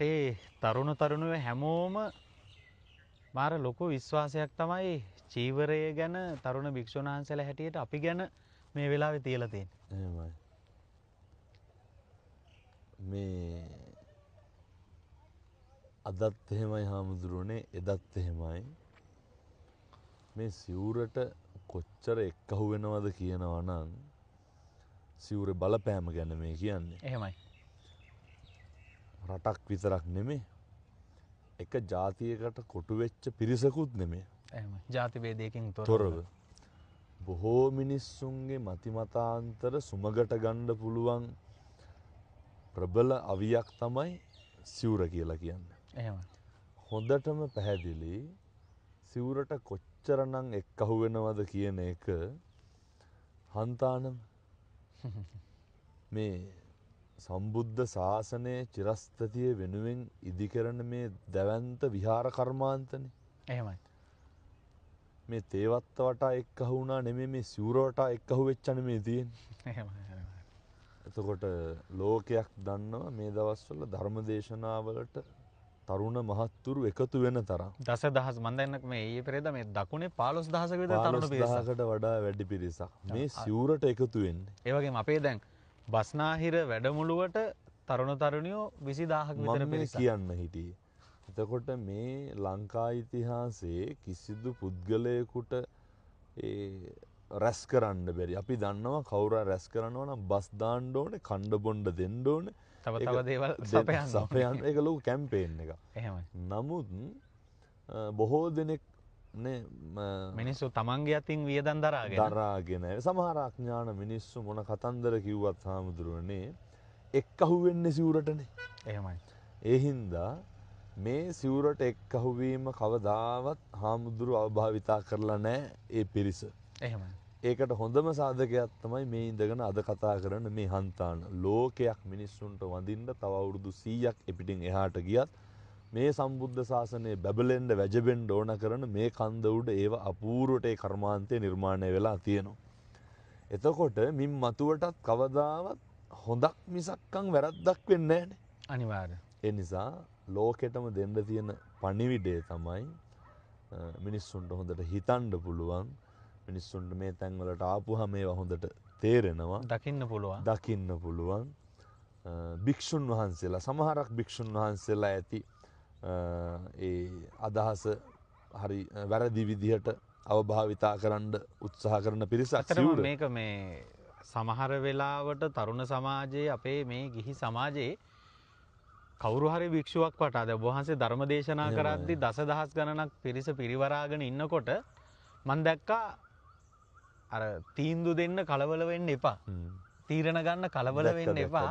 රටේ තරුණ තරුණියෝ හැමෝම මාර ලොකු විශ්වාසයක් තමයි චීවරය ගැන තරුණ භික්ෂුන් වහන්සේලා හැටියට අපි ගැන මේ වෙලාවේ තියලා තියෙන්නේ. එහෙමයි. මේ අදත් එහෙමයි හාමුදුරුවනේ එදත් එහෙමයි. මේ සිවුරට කොච්චර එක්කහු වෙනවද කියනවා නම් සිවුරේ බලපෑම ගැන මේ කියන්නේ. එහෙමයි. රටක් විතරක් නෙමෙයි. එක ජාතියකට කොටු වෙච්ච පිරිසකුත් නෙමෙයි. එහෙමයි. ජාති ભેදයකින් තොරව බොහෝ මිනිස්සුන්ගේ මතිමතාන්තර සුමගට ගන්න පුළුවන් ප්‍රබල අවියක් තමයි සිවුර කියලා කියන්නේ. එහෙමයි. හොඳටම පැහැදිලි සිවුරට කොච්චරනම් එක්කහු වෙනවද කියන එක හන්තානම් මේ සම්බුද්ධ ශාසනයේ චිරස්ථිතිය වෙනුවෙන් ඉදිකරන මේ දැවැන්ත විහාර කර්මාන්තනේ. එහෙමයි. මේ තේවත්ත වටා එක්කහු වුණා නෙමෙයි මේ සිවුර වටා එක්කහු වෙච්ච නෙමෙයි තියෙන්නේ. එහෙමයි. එතකොට ලෝකයක් දන්නවා මේ දවස්වල ධර්මදේශනාවලට තරුණ මහත්තුරු එකතු වෙන තරම්. දසදහස් මන් දැන්නක මේ ඊයේ පෙරේදා මේ දකුණේ 15000ක විතර තරුණ පිරිසක්. 15000කට වඩා වැඩි පිරිසක් මේ සිවුරට එකතු වෙන්නේ. ඒ වගේම අපේ දැන් බස්නාහිර වැඩමුළුවට තරුණ තරුණියෝ 20000ක විතර පිරිසක්. මම කියන්න හිටියේ. එතකොට මේ ලංකා ඉතිහාසයේ කිසිදු පුද්ගලයෙකුට ඒ රැස් කරන්න බැරි. අපි දන්නවා කවුරු රැස් කරනවා නම් බස් දාන්න ඕනේ, කණ්ඩ බොණ්ඩ දෙන්න ඕනේ. තව දේවල් සපයන්න. ඒක ලොකු කැම්පේන් එකක්. එහෙමයි. නමුත් බොහෝ දෙනෙක් මිනිස්සු තමන්ගේ අතින් වියදම් දරාගෙන සමහර අඥාන මිනිස්සු මොන කතන්දර කිව්වත් හාමුදුරුවනේ එක්කහු වෙන්නේ සිවුරටනේ. එහෙමයි. ඒ හින්දා මේ සිවුරට එක්කහු වීම කවදාවත් හාමුදුරුව අවභාවිතා කරලා නැහැ ඒ පිරිස. එහෙමයි. ඒකට හොඳම සාධකයක් තමයි මේ ඉඳගෙන අද කතා කරන මේ හන්තාන. ලෝකයක් මිනිස්සුන්ට වඳින්න තව අවුරුදු 100ක් එපිටින් එහාට ගියත් මේ සම්බුද්ධ ශාසනය බැබලෙන්න වැජබෙන්න ඕන කරන මේ කන්ද උඩ ඒව අපූර්වට ඒ කර්මාන්තය නිර්මාණය වෙලා තියෙනවා. එතකොට මින් මතුවටත් කවදාවත් හොඳක් මිසක්කම් වැරද්දක් වෙන්නේ නැහැනේ. අනිවාර්යයෙන්. ඒ නිසා ලෝකෙටම දෙන්න තියෙන පණිවිඩය තමයි මිනිස්සුන්ට හොඳට හිතන්න පුළුවන්. මිනිස්සුන්ට මේ තැන්වලට ආපුහම ඒවා හොඳට තේරෙනවා. දකින්න පුළුවන්. භික්ෂුන් වහන්සේලා සමහරක් භික්ෂුන් වහන්සේලා ඇති ඒ අදහස හරි වැරදි විදිහට අවභාවිතා කරන්න උත්සාහ කරන පිරිසක් සිවුර. මේක මේ සමහර වෙලාවට තරුණ සමාජයේ අපේ මේ ගිහි සමාජයේ කවුරු හරි භික්ෂුවක් වටා දැන් වහන්සේ ධර්ම දේශනා කරද්දී දසදහස් ගණනක් පිරිස පිරිවරාගෙන ඉන්නකොට මම දැක්කා අර තීන්දුව දෙන්න කලබල වෙන්න එපා. තීරණ ගන්න කලබල වෙන්න එපා.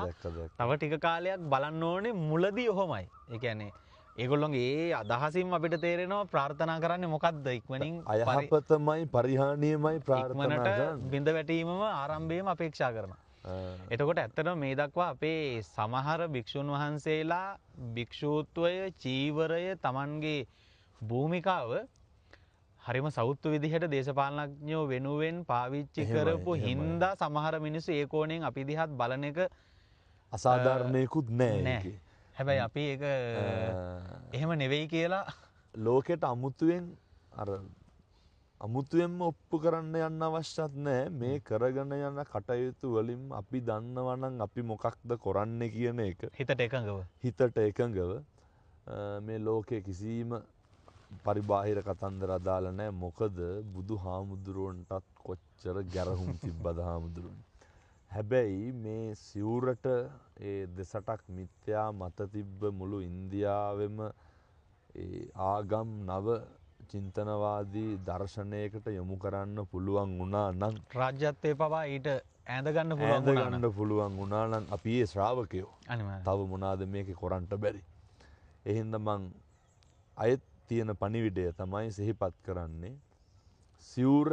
තව ටික කාලයක් බලන්න ඕනේ මුලදී ඔහොමයි. ඒ කියන්නේ ඒගොල්ලෝගේ ඒ අදහසින් අපිට තේරෙනවා ප්‍රාර්ථනා කරන්නේ මොකද්ද ඉක්මනින් අයහපතමයි පරිහානියමයි ප්‍රාර්ථනා කරන්නේ. බිඳ වැටීමම ආරම්භයේම අපේක්ෂා කරනවා. එතකොට ඇත්තටම මේ දක්වා අපේ සමහර භික්ෂුන් වහන්සේලා භික්ෂූත්වය චීවරය Tamanගේ භූමිකාව හරිම සෞත්තු විදිහට දේශපාලනඥයෝ වෙනුවෙන් පාවිච්චි කරපු හින්දා සමහර මිනිස්සු ඒ කෝණයෙන් අපි දිහාත් බලන එක අසාධාරණයකුත් නැහැ. හැබැයි අපි ඒක එහෙම නෙවෙයි කියලා ලෝකෙට අමුතුවෙන්ම ඔප්පු කරන්න යන්න අවශ්‍යත් නැහැ. මේ කරගෙන යන කටයුතු වලින් අපි දන්නවා නම් අපි මොකක්ද කරන්නේ කියන එක හිතට එකඟව මේ ලෝකයේ කිසිම පරිබාහිර කතන්දර අදාළ නැහැ. මොකද බුදු හාමුදුරුවන්ටත් කොච්චර ගැරහුම් තිබ්බද හාමුදුරුවනේ. හැබැයි මේ සිවුරට ඒ දෙසටක් මිත්‍යා මත තිබ්බ මුළු ඉන්දියාවෙම ඒ ආගම් නව චින්තනවාදී දර්ශනයකට යොමු කරන්න පුළුවන් වුණා නම් රාජ්‍යත්වයේ පවා ඊට ඈඳ ගන්න පුළුවන් වුණා නම් අපි ඒ ශ්‍රාවකයෝ තව මොනවාද මේකේ කරන්න බැරි. ඒ හින්දා මං අයත් තියෙන පණිවිඩය තමයි සිහිපත් කරන්නේ සිවුර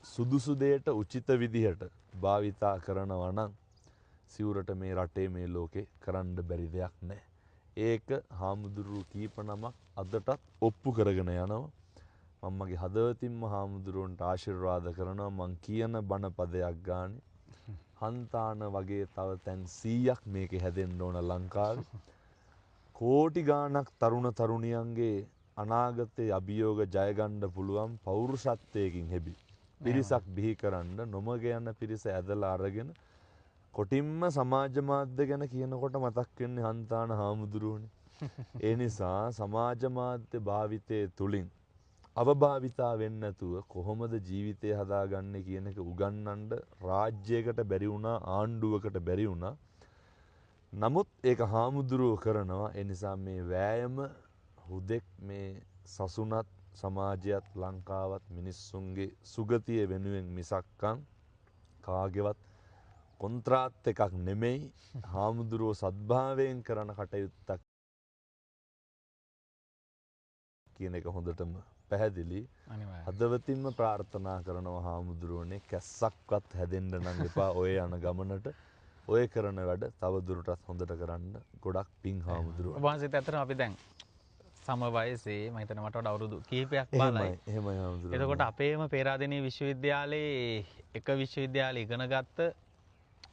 සුදුසු දෙයට උචිත විදිහට භාවිතා කරනවා නම් සිවුරට මේ රටේ මේ ලෝකේ කරන්න බැරි දෙයක් නැහැ. ඒක හාමුදුරුවෝ කීප නමක් අදටත් ඔප්පු කරගෙන යනවා. මම මගේ හදවතින්ම හාමුදුරුවන්ට ආශිර්වාද කරනවා. මං කියන බණ පදයක් ගානේ හන්තාන වගේ තව තැන් 100ක් මේකේ හැදෙන්න ඕන ලංකාවේ. කෝටි ගාණක් තරුණ තරුණියන්ගේ අනාගතයේ අභියෝග ජයගන්න පුළුවන් පෞරුෂත්වයකින් හෙබි පිරිසක් බිහි කරන්න නොමග යන පිරිස ඇදලා අරගෙන කොටින්ම සමාජ මාධ්‍ය ගැන කියනකොට මතක් වෙන්නේ හන්තාන හාමුදුරුවනේ. ඒ නිසා සමාජ මාධ්‍ය භාවිතයේ තුලින් අවභාවිතා වෙන්නේ නැතුව කොහොමද ජීවිතය හදාගන්නේ කියන එක උගන්වන්න රාජ්‍යයකට බැරි වුණා, ආණ්ඩුවකට බැරි වුණා. නමුත් ඒක හාමුදුරුවෝ කරනවා. ඒ නිසා මේ වෑයම හුදෙක් මේ සසුනත් සමාජයත් ලංකාවත් මිනිස්සුන්ගේ සුගතිය වෙනුවෙන් මිසක්කම් කාගේවත් කොන්ත්‍රාත් එකක් නෙමෙයි. හාමුදුරුවෝ සද්භාවයෙන් කරන කටයුත්තක් කියන එක හොඳටම පැහැදිලි. හදවතින්ම ප්‍රාර්ථනා කරනවා හාමුදුරුවනේ කැස්සක්වත් හැදෙන්න නම් එපා ඔය යන ගමනට. ඔය කරන වැඩ තව දුරටත් හොඳට කරන්න. ගොඩක් පිං හාමුදුරුවෝ. ඔබ වහන්සේත් ඇත්තටම අපි දැන් සම වයසේ මම හිතන මට වඩා අවුරුදු කීපයක් බලයි. එහෙමයි හාමුදුරුවෝ. එතකොට අපේම පේරාදෙණිය විශ්වවිද්‍යාලයේ එක විශ්වවිද්‍යාලේ ඉගෙන ගත්ත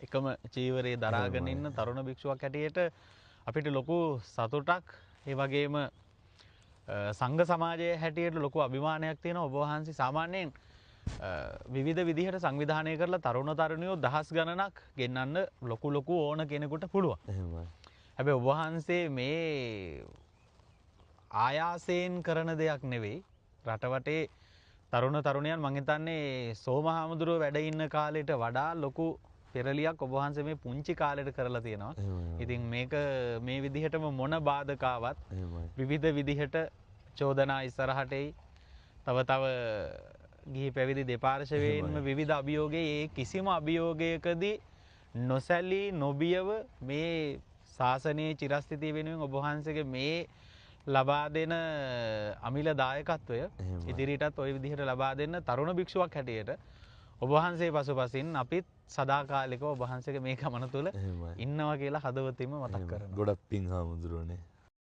එකම චීවරේ දරාගෙන ඉන්න තරුණ භික්ෂුවක් හැටියට අපිට ලොකු සතුටක් ඒ වගේම සංඝ සමාජයේ හැටියට ලොකු අභිමානයක් තියෙනවා. ඔබ වහන්සේ සාමාන්‍යයෙන් විවිධ විදිහට සංවිධානය කරලා තරුණ තරුණියෝ දහස් ගණනක් ගෙන්නන්න ලොකු ඕන කෙනෙකුට පුළුවන්. එහෙමයි. හැබැයි ඔබ වහන්සේ මේ ආයාසයෙන් කරන දෙයක් නෙවෙයි. රටවටේ තරුණ තරුණයන් මං හිතන්නේ සෝම හාමුදුරුවෝ වැඩ ඉන්න කාලෙට වඩා ලොකු පෙරලියක් ඔබ වහන්සේ මේ පුංචි කාලෙට කරලා තියෙනවා. ඉතින් මේක මේ විදිහටම මොන බාධකාවත් විවිධ විදිහට චෝදනා ඉස්සරහට එයි. තව ගිහි පැවිදි දෙපාර්ශවයෙන්ම විවිධ අභියෝගයේ ඒ කිසිම අභියෝගයකදී නොසැලී නොබියව මේ ශාසනයේ චිරස්ථිතිය වෙනුවෙන් ඔබ වහන්සේගේ මේ ලබා දෙන අමිල දායකත්වය ඉදිරියටත් ওই විදිහට ලබා දෙන්න තරුණ භික්ෂුවක් හැටියට ඔබ වහන්සේ පසුපසින් අපිත් සදාකාලිකව ඔබ වහන්සේගේ මේ ගමන තුල ඉන්නවා කියලා හදවතින්ම මතක් කරනවා. ගොඩක් පිං හාමුදුරුවනේ.